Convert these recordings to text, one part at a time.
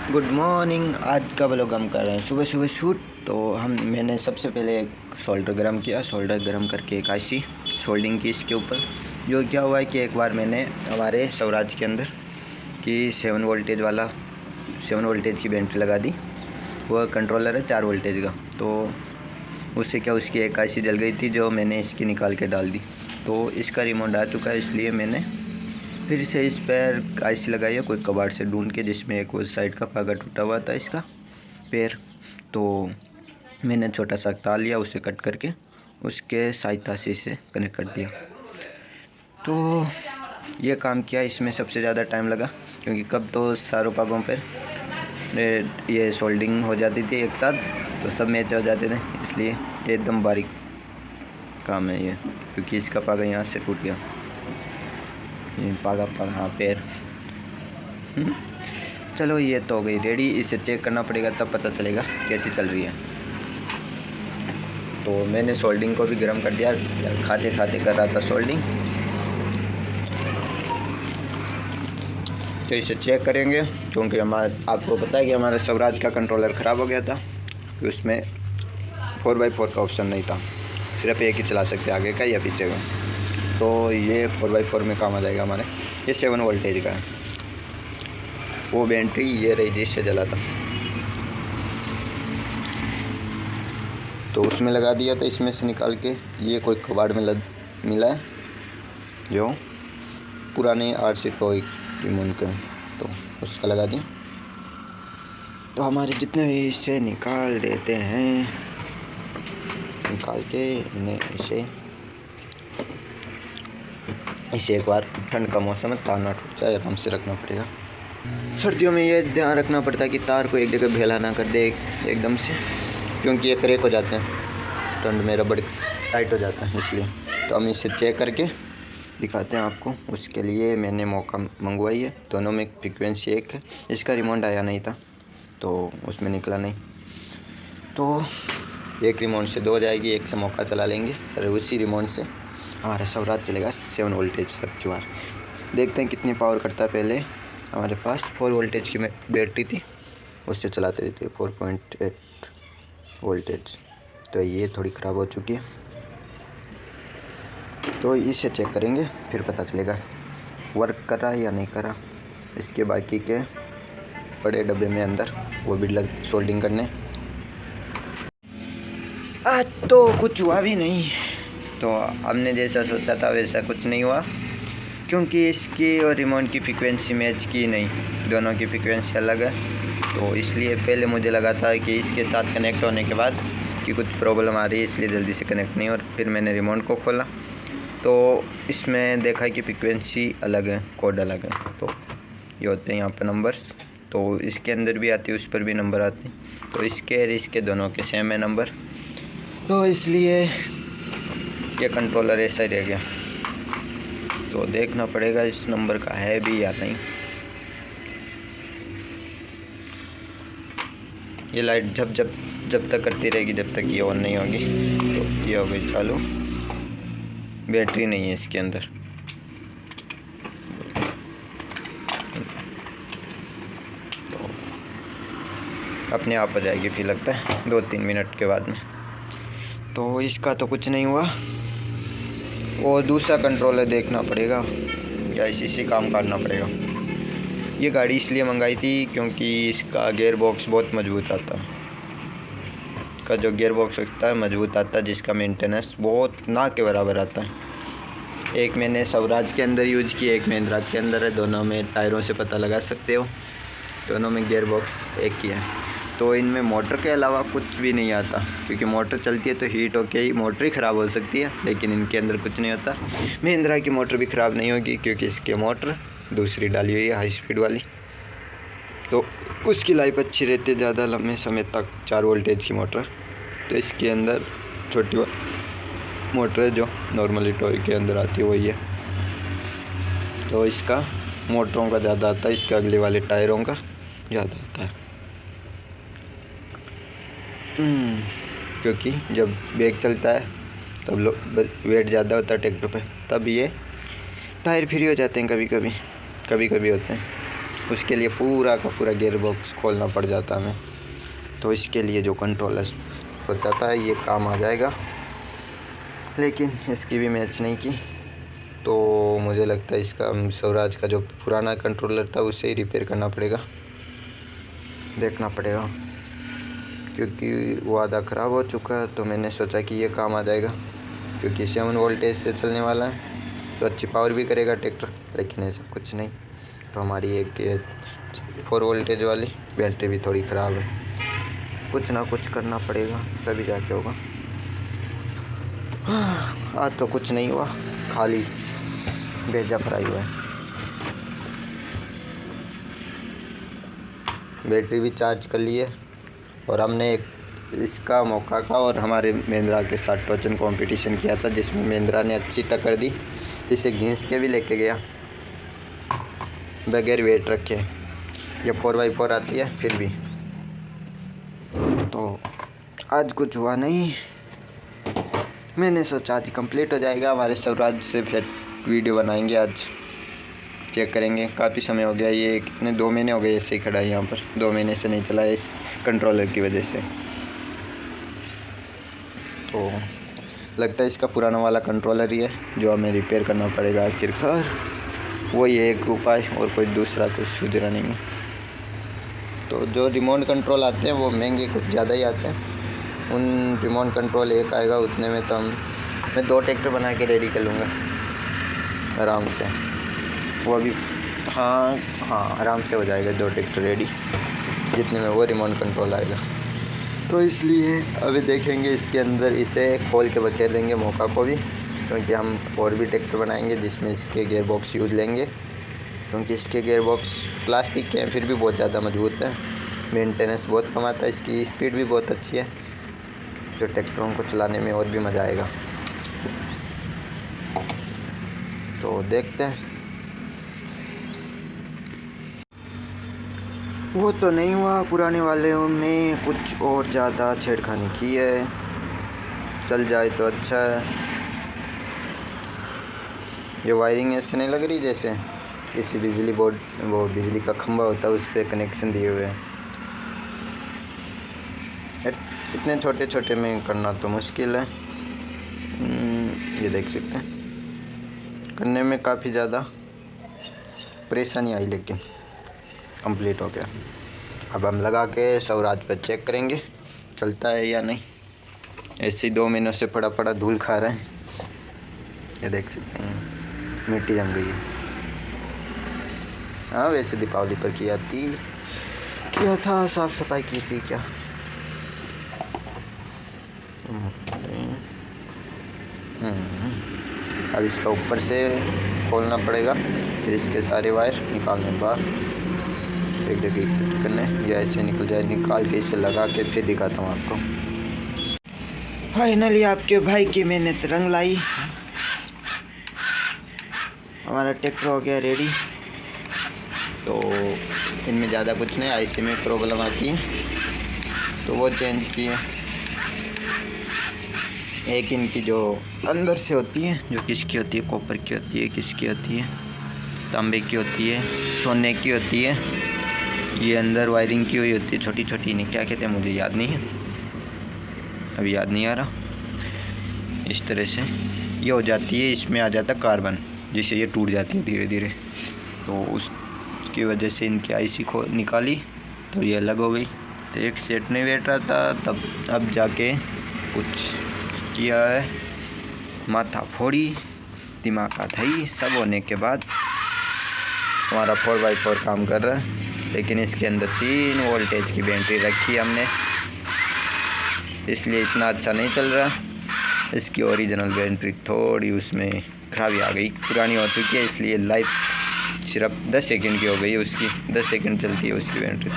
Good morning. आज का vlog हम कर रहे हैं सुबह सुबह शूट। तो मैंने सबसे पहले एक सोल्डर गर्म किया। सोल्डर गर्म करके एक आईसी सोल्डिंग की इसके ऊपर। जो क्या हुआ है कि एक बार मैंने हमारे स्वराज के अंदर की 7 वोल्टेज की बैटरी लगा दी। वह कंट्रोलर है 4 वोल्टेज का। तो उससे क्या उसकी एक आईसी जल गई थी, जो मैंने इसकी निकाल के डाल दी। तो इसका रिमोट आ चुका है, इसलिए मैंने फिर से इस पैर आईसी लगाई है कोई कबाड़ से ढूंढ के, जिसमें एक उस साइड का पागा टूटा हुआ था इसका पैर। तो मैंने छोटा सा तार लिया, उसे कट करके उसके सहायता से इसे कनेक्ट कर दिया। तो ये काम किया। इसमें सबसे ज़्यादा टाइम लगा क्योंकि कब तो सारों पागों पर ये सोल्डिंग हो जाती थी एक साथ, तो सब मैच हो जाते थे, इसलिए एकदम बारीक काम है ये। क्योंकि इसका पागा यहाँ से टूट गया, ये पागा हाँ पैर। चलो ये तो हो गई रेडी। इसे चेक करना पड़ेगा, तब पता चलेगा कैसी चल रही है। तो मैंने सोल्डिंग को भी गर्म कर दिया, खाते खाते कर रहा था सोल्डिंग। तो इसे चेक करेंगे क्योंकि आपको पता है कि हमारे स्वराज का कंट्रोलर ख़राब हो गया था। उसमें 4x4 का ऑप्शन नहीं था, सिर्फ एक ही चला सकते, आगे का या पीछे का। तो ये 4x4 में काम आ जाएगा हमारे। ये 7 वोल्टेज का है। वो बैटरी ये रही जिससे जला था, तो उसमें लगा दिया था। इसमें से निकाल के ये कोई कबाड़ में मिला है, जो पुराने RC टॉय रिमोट का, तो उसका लगा दिया। तो हमारे जितने भी इसे निकाल देते हैं, निकाल के इन्हें इसे एक बार ठंड का मौसम है, तार ना टूट जाए, आराम से रखना पड़ेगा। सर्दियों में ये ध्यान रखना पड़ता है कि तार को एक जगह भेला ना कर दे एकदम से, क्योंकि ये क्रैक हो जाते हैं, ठंड में रबड़ टाइट हो जाता है, इसलिए। तो हम इसे चेक करके दिखाते हैं आपको। उसके लिए मैंने मौका मंगवाई है। दोनों में फ्रिक्वेंसी एक है। इसका रिमोट आया नहीं था, तो उसमें निकला नहीं। तो एक रिमोट से 2 जाएगी, एक से मौका चला लेंगे, और उसी रिमोट से हमारा स्वराज चलेगा 7 वोल्टेज सब की बार। देखते हैं कितनी पावर करता है। पहले हमारे पास 4 वोल्टेज की बैटरी थी, उससे चलाते थे 4.8 वोल्टेज। तो ये थोड़ी ख़राब हो चुकी है, तो इसे चेक करेंगे, फिर पता चलेगा वर्क कर रहा है या नहीं कर रहा। इसके बाकी के बड़े डब्बे में अंदर वो भी सोल्डिंग करने। आज तो कुछ हुआ भी नहीं। तो हमने जैसा सोचा था वैसा कुछ नहीं हुआ, क्योंकि इसकी और रिमोट की फ्रिक्वेंसी मैच की नहीं, दोनों की फ्रिक्वेंसी अलग है। तो इसलिए पहले मुझे लगा था कि इसके साथ कनेक्ट होने के बाद कि कुछ प्रॉब्लम आ रही है, इसलिए जल्दी से कनेक्ट नहीं। और फिर मैंने रिमोट को खोला, तो इसमें देखा कि फ्रिक्वेंसी अलग है, कोड अलग है। तो ये होते हैं यहाँ पर नंबर्स, तो इसके अंदर भी आती है, उस पर भी नंबर आते हैं। तो इसके और इसके दोनों के सेम है नंबर, तो इसलिए ये कंट्रोलर ऐसा ही रह गया। तो देखना पड़ेगा इस नंबर का है भी या नहीं। ये लाइट जब तक करती रहेगी, जब तक ये ऑन नहीं होगी। तो ये हो गई चालू। बैटरी नहीं है इसके अंदर, तो अपने आप हो जाएगी, फिर लगता है 2-3 मिनट के बाद में। तो इसका तो कुछ नहीं हुआ। और दूसरा कंट्रोलर देखना पड़ेगा या इसी से काम करना पड़ेगा। ये गाड़ी इसलिए मंगाई थी क्योंकि इसका गियर बॉक्स बहुत मजबूत आता है। इसका जो गियर बॉक्स होता है मजबूत आता है, जिसका मेंटेनेंस बहुत ना के बराबर आता है। एक मैंने स्वराज के अंदर यूज की, एक महिंद्रा के अंदर है। दोनों में टायरों से पता लगा सकते हो, दोनों में गियर बॉक्स एक ही है। तो इनमें मोटर के अलावा कुछ भी नहीं आता, क्योंकि मोटर चलती है तो हीट होके ही मोटर ही ख़राब हो सकती है, लेकिन इनके अंदर कुछ नहीं होता। महिंद्रा की मोटर भी ख़राब नहीं होगी, क्योंकि इसके मोटर दूसरी डाली हुई है हाई स्पीड वाली, तो उसकी लाइफ अच्छी रहती है ज़्यादा लंबे समय तक। 4 वोल्टेज की मोटर। तो इसके अंदर छोटी मोटर है जो नॉर्मली टॉय के अंदर आती है, वही है। तो इसका मोटरों का ज़्यादा आता है, इसके अगले वाले टायरों का ज़्यादा आता है। क्योंकि जब बैग चलता है तब वेट ज़्यादा होता है ट्रैक्टर पे, तब ये टायर फ्री हो जाते हैं, कभी कभी होते हैं। उसके लिए पूरा का पूरा गियर बॉक्स खोलना पड़ जाता हमें। तो इसके लिए जो कंट्रोलर सोचा था ये काम आ जाएगा, लेकिन इसकी भी मैच नहीं की। तो मुझे लगता है इसका स्वराज का जो पुराना कंट्रोलर था उसे ही रिपेयर करना पड़ेगा, देखना पड़ेगा, क्योंकि वो आधा ख़राब हो चुका है। तो मैंने सोचा कि ये काम आ जाएगा, क्योंकि 7 वोल्टेज से चलने वाला है तो अच्छी पावर भी करेगा ट्रैक्टर, लेकिन ऐसा कुछ नहीं। तो हमारी एक 4 वोल्टेज वाली बैटरी भी थोड़ी ख़राब है। कुछ ना कुछ करना पड़ेगा तभी जाके होगा। आज तो कुछ नहीं हुआ, खाली भेजा फ्राई हुआ है। बैटरी भी चार्ज कर ली है, और हमने एक इसका मौका का और हमारे महिंद्रा के साथ टोचन कंपटीशन किया था, जिसमें महिंद्रा ने अच्छी टक्कर दी। इसे घिस के भी लेके गया बगैर वेट रखे। ये 4x4 आती है फिर भी। तो आज कुछ हुआ नहीं, मैंने सोचा आज कंप्लीट हो जाएगा। हमारे स्वराज से फिर वीडियो बनाएंगे, आज चेक करेंगे। काफ़ी समय हो गया, ये कितने 2 महीने हो गए ऐसे ही खड़ा है यहाँ पर। 2 महीने से नहीं चला है इस कंट्रोलर की वजह से। तो लगता है इसका पुराना वाला कंट्रोलर ही है जो हमें रिपेयर करना पड़ेगा आखिरकार। वही एक उपाय, और कोई दूसरा कुछ सूझ रहा नहीं है। तो जो रिमोट कंट्रोल आते हैं वो महंगे कुछ ज़्यादा ही आते हैं। उन रिमोट कंट्रोल एक आएगा उतने में तो मैं 2 ट्रैक्टर बना के रेडी कर लूँगा आराम से। वो भी हाँ आराम से हो जाएगा 2 ट्रैक्टर रेडी, जितने में वो रिमोट कंट्रोल आएगा। तो इसलिए अभी देखेंगे इसके अंदर, इसे खोल के बखेर देंगे मौका को भी, क्योंकि हम और भी ट्रैक्टर बनाएंगे जिसमें इसके गियर बॉक्स यूज़ लेंगे। क्योंकि इसके गियर बॉक्स प्लास्टिक के हैं फिर भी बहुत ज़्यादा मजबूत है, मेंटेनेंस बहुत कम आता है, इसकी स्पीड भी बहुत अच्छी है, जो ट्रैक्टरों को चलाने में और भी मज़ा आएगा। तो देखते हैं। वो तो नहीं हुआ, पुराने वाले में कुछ और ज़्यादा छेड़खानी की है। चल जाए तो अच्छा है। ये वायरिंग ऐसे नहीं लग रही जैसे किसी बिजली बोर्ड, वो बिजली का खंभा होता है उस पर कनेक्शन दिए हुए हैं। इतने छोटे छोटे में करना तो मुश्किल है। ये देख सकते हैं, करने में काफ़ी ज़्यादा परेशानी आई, लेकिन कंप्लीट हो गया। अब हम लगा के स्वराज पर चेक करेंगे चलता है या नहीं। ऐसे ही 2 महीनों से पड़ा पड़ा धूल खा रहे हैं। ये देख सकते हैं मिट्टी जम गई है। हाँ वैसे दीपावली पर किया था, साफ सफाई की थी क्या। अब इसका ऊपर से खोलना पड़ेगा, फिर इसके सारे वायर निकालने बाहर एक जगह फिट करने, या ऐसे निकल जाए। निकाल के इसे लगा के फिर दिखाता हूँ आपको। फाइनली आपके भाई की मेहनत रंग लाई, हमारा ट्रैक्टर हो गया रेडी। तो इनमें ज़्यादा कुछ नहीं, आईसी में प्रॉब्लम आती है तो वो चेंज की है। एक इनकी जो अंदर से होती है, जो किसकी होती है, कॉपर की होती है, किसकी होती है, तांबे की होती है, सोने की होती है। ये अंदर वायरिंग की हुई होती है छोटी छोटी, इन्हें क्या कहते हैं मुझे याद नहीं है, अभी याद नहीं आ रहा। इस तरह से ये हो जाती है, इसमें आ जाता कार्बन, जिससे ये टूट जाती है धीरे धीरे। तो उसकी वजह से इनकी आईसी को निकाली तो ये अलग हो गई। तो एक सेट नहीं बैठ रहा था, तब अब जाके कुछ किया है, माथा फोड़ी, दिमाग का थई, सब होने के बाद हमारा 4x4 काम कर रहा है। लेकिन इसके अंदर 3 वोल्टेज की बैटरी रखी हमने, इसलिए इतना अच्छा नहीं चल रहा। इसकी ओरिजिनल बैटरी थोड़ी उसमें खराबी आ गई, पुरानी हो चुकी है, इसलिए लाइफ सिर्फ 10 सेकंड की हो गई है उसकी। 10 सेकंड चलती है उसकी बैटरी।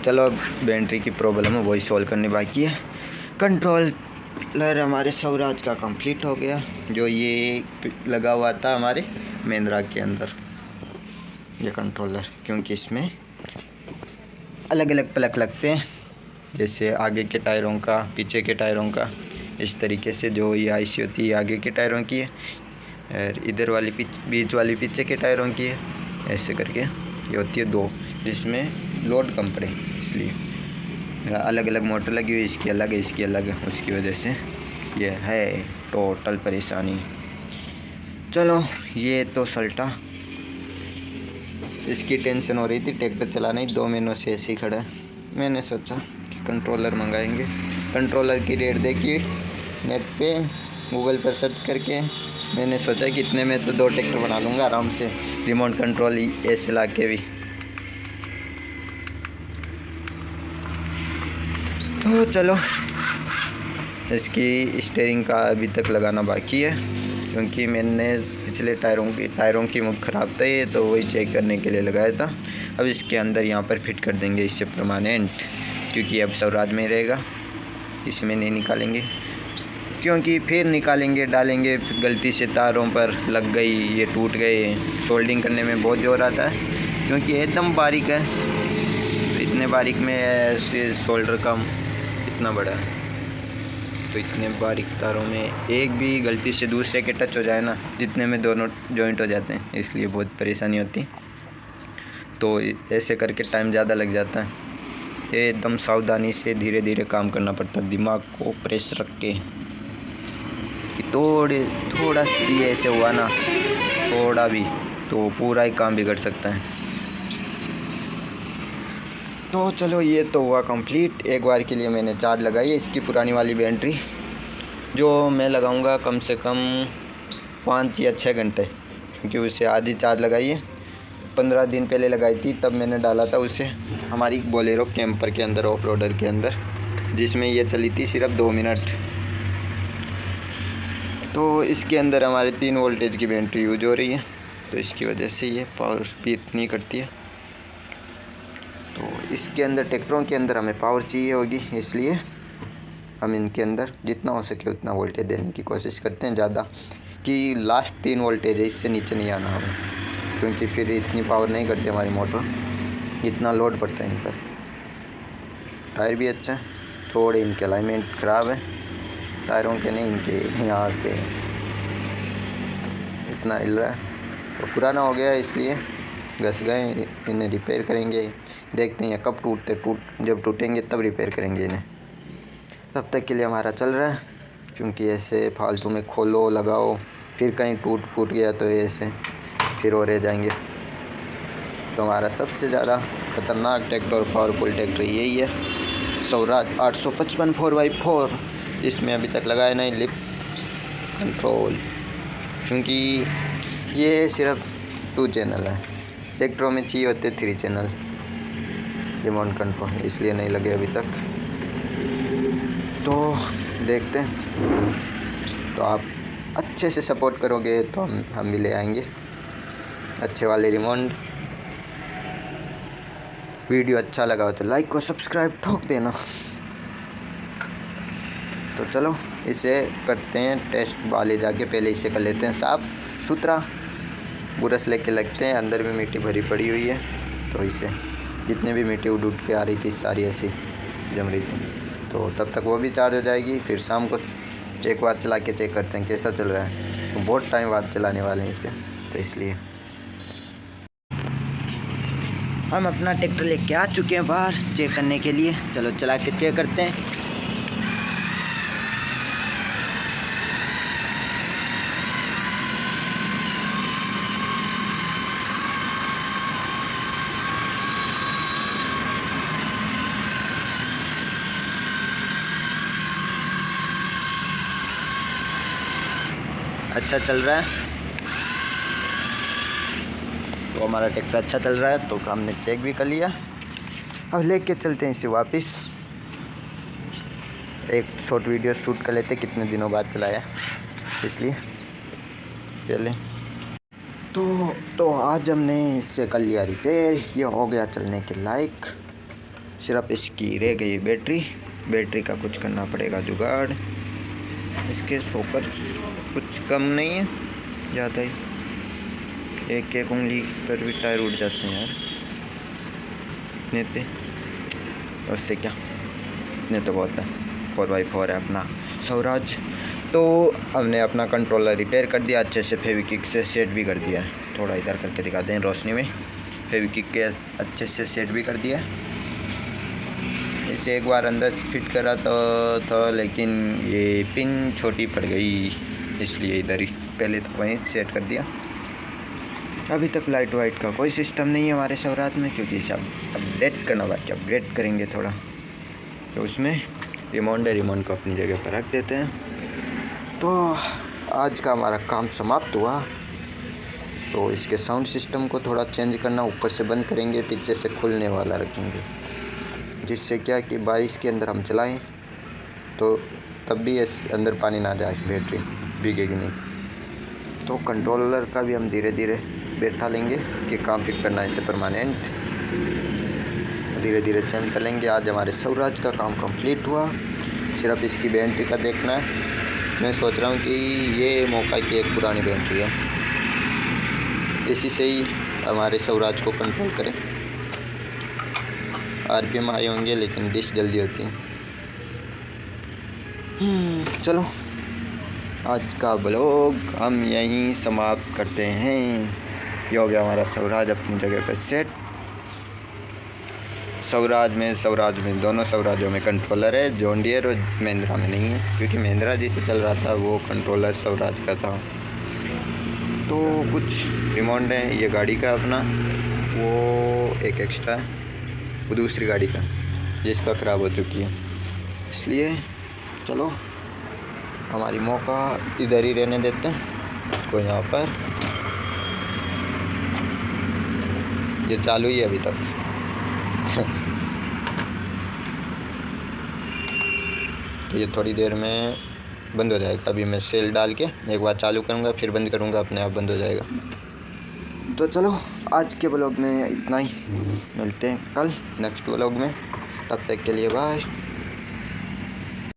चलो बैटरी की प्रॉब्लम है वही सॉल्व करनी बाकी है। कंट्रोलर हमारे स्वराज का कंप्लीट हो गया, जो ये लगा हुआ था हमारे महिंद्रा के अंदर ये कंट्रोलर, क्योंकि इसमें अलग अलग प्लग लगते हैं, जैसे आगे के टायरों का, पीछे के टायरों का। इस तरीके से जो ये आईसी होती है आगे के टायरों की है, और इधर वाली बीच वाली पीछे के टायरों की है, ऐसे करके ये होती है 2, जिसमें लोड कम पड़े, इसलिए अलग अलग मोटर लगी हुई, इसकी अलग है इसकी अलग है, उसकी वजह से ये है टोटल परेशानी। चलो ये तो सल्टा, इसकी टेंशन हो रही थी, ट्रैक्टर चलाना ही 2 महीनों से ऐसे ही खड़ा है। मैंने सोचा कि कंट्रोलर मंगाएंगे। कंट्रोलर की रेट देखी नेट पे गूगल पर सर्च करके, मैंने सोचा कि इतने में तो 2 ट्रैक्टर बना लूँगा आराम से, रिमोट कंट्रोल ऐसे ला के भी। तो चलो इसकी स्टीयरिंग का अभी तक लगाना बाकी है, क्योंकि मैंने पिछले टायरों की मुख ख़राब था ये, तो वही चेक करने के लिए लगाया था। अब इसके अंदर यहाँ पर फिट कर देंगे इससे परमानेंट, क्योंकि अब स्वराज में रहेगा, इसमें नहीं निकालेंगे, क्योंकि फिर निकालेंगे डालेंगे गलती से तारों पर लग गई, ये टूट गए। सोल्डिंग करने में बहुत ज़ोर आता है, क्योंकि एकदम बारीक है, तो इतने बारीक में ऐसे सोल्डर कम इतना बड़ा है, तो इतने बारीक तारों में एक भी गलती से दूसरे के टच हो जाए ना, जितने में दोनों जॉइंट हो जाते हैं, इसलिए बहुत परेशानी होती। तो ऐसे करके टाइम ज़्यादा लग जाता है, एकदम सावधानी से धीरे धीरे काम करना पड़ता है, दिमाग को प्रेस रख के, कि थोड़ा भी ऐसे हुआ ना, थोड़ा भी, तो पूरा ही काम बिगड़ सकता है। तो चलो ये तो हुआ कंप्लीट। एक बार के लिए मैंने चार्ज लगाई है इसकी पुरानी वाली बैटरी, जो मैं लगाऊंगा कम से कम 5 या 6 घंटे, क्योंकि उसे आधी चार्ज लगाई है। 15 दिन पहले लगाई थी, तब मैंने डाला था उसे हमारी बोलेरो कैंपर के अंदर, ऑफ रोडर के अंदर, जिसमें ये चली थी सिर्फ 2 मिनट। तो इसके अंदर हमारे 3 वोल्टेज की बैटरी यूज हो रही है, तो इसकी वजह से ये पावर भी इतनी करती है। तो इसके अंदर, ट्रैक्टरों के अंदर हमें पावर चाहिए होगी, इसलिए हम इनके अंदर जितना हो सके उतना वोल्टेज देने की कोशिश करते हैं, ज़्यादा कि लास्ट 3 वोल्टेज है, इससे नीचे नहीं आना हमें, क्योंकि फिर इतनी पावर नहीं करती हमारी मोटर, इतना लोड पड़ता है इन पर। टायर भी अच्छा है, थोड़े इनके अलाइनमेंट ख़राब है, टायरों के नहीं, इनके यहाँ से इतना हिल रहा है, तो पुराना हो गया है, इसलिए घस गए, इन्हें रिपेयर करेंगे। देखते हैं कब जब टूटेंगे तब रिपेयर करेंगे इन्हें। तब तक के लिए हमारा चल रहा है, क्योंकि ऐसे फालतू में खोलो लगाओ, फिर कहीं टूट फूट गया तो ऐसे फिर और रह जाएंगे। तो हमारा सबसे ज़्यादा ख़तरनाक ट्रैक्टर और पावरफुल ट्रैक्टर यही है, स्वराज 855 4x4। इसमें अभी तक लगाया नहीं लिप कंट्रोल, क्योंकि ये सिर्फ 2 चैनल है, ट्रैक्टरों में चाहिए होते 3 चैनल रिमोट कंट्रोल, इसलिए नहीं लगे अभी तक। तो देखते हैं, तो आप अच्छे से सपोर्ट करोगे तो हम भी ले आएंगे अच्छे वाले रिमोट। वीडियो अच्छा लगा हो तो लाइक और सब्सक्राइब ठोक देना। तो चलो इसे करते हैं टेस्ट, वाले जाके पहले इसे कर लेते हैं साफ़ सुथरा, बुरश लेके लगते हैं, अंदर में मिट्टी भरी पड़ी हुई है, तो इसे जितने भी मिट्टी उड़ के आ रही थी सारी ऐसी जम रही थी, तो तब तक वो भी चार्ज हो जाएगी। फिर शाम को एक बार चला के चेक करते हैं कैसा चल रहा है, तो बहुत टाइम बाद चलाने वाले हैं इसे, तो इसलिए हम अपना ट्रैक्टर लेके आ चुके हैं बाहर चेक करने के लिए। चलो चला के चेक करते हैं। अच्छा चल रहा है, तो हमारा ट्रैक्टर अच्छा चल रहा है, तो हमने चेक भी कर लिया। अब लेके चलते हैं इसे वापस, एक शॉर्ट वीडियो शूट कर लेते कितने दिनों बाद चलाया, इसलिए चले। तो आज हमने इससे कर लिया रिपेयर, ये हो गया चलने के लायक। सिर्फ इसकी रह गई बैटरी का कुछ करना पड़ेगा जुगाड़। इसके शॉकर कुछ कम नहीं है, ज़्यादा ही, एक उंगली पर भी टायर उड़ जाते हैं यार इतने पे, उससे क्या, इतने तो बहुत है। 4x4 है अपना स्वराज। तो हमने अपना कंट्रोलर रिपेयर कर दिया अच्छे से, फेविक्विक से सेट भी कर दिया है। थोड़ा इधर करके दिखाते हैं रोशनी में। फेविक्विक के अच्छे से सेट भी कर दिया। इसे एक बार अंदर फिट करा तो था, लेकिन ये पिन छोटी पड़ गई, इसलिए इधर ही पहले तो वहीं सेट कर दिया। अभी तक लाइट वाइट का कोई सिस्टम नहीं है हमारे स्वराज में, क्योंकि इसे अपडेट करना बाकी, अपग्रेड करेंगे थोड़ा। तो उसमें रिमोट है, रिमोट को अपनी जगह पर रख देते हैं। तो आज का हमारा काम समाप्त हुआ। तो इसके साउंड सिस्टम को थोड़ा चेंज करना, ऊपर से बंद करेंगे, पीछे से खुलने वाला रखेंगे, जिससे क्या कि बारिश के अंदर हम चलाएं तो तब भी इस अंदर पानी ना जाए, बैटरी भीगेगी नहीं। तो कंट्रोलर का भी हम धीरे धीरे बैठा लेंगे कि काम फिट करना है इसे परमानेंट, धीरे धीरे चेंज कर लेंगे। आज हमारे स्वराज का काम कंप्लीट हुआ, सिर्फ इसकी बैटरी का देखना है। मैं सोच रहा हूँ कि ये मौका की एक पुरानी बैटरी है, इसी से ही हमारे स्वराज को कंट्रोल करें। RPM आए होंगे, लेकिन डिश जल्दी होती है। चलो आज का ब्लॉग हम यहीं समाप्त करते हैं। ये हो गया हमारा स्वराज अपनी जगह पर सेट। स्वराज में दोनों स्वराजों में कंट्रोलर है, जॉन डियर और महिंद्रा में नहीं है, क्योंकि महिंद्रा जिसे चल रहा था वो कंट्रोलर स्वराज का था। तो कुछ रिमोट है, ये गाड़ी का अपना, वो एक एक्स्ट्रा है, वो दूसरी गाड़ी का जिसका ख़राब हो चुकी है। इसलिए चलो हमारी मौका इधर ही रहने देते हैं इसको। यहाँ पर ये चालू ही है अभी तक। तो ये थोड़ी देर में बंद हो जाएगा। अभी मैं सेल डाल के एक बार चालू करूँगा, फिर बंद करूँगा, अपने आप बंद हो जाएगा। तो चलो आज के ब्लॉग में इतना ही, मिलते हैं कल नेक्स्ट ब्लॉग में। तब तक के लिए बाय।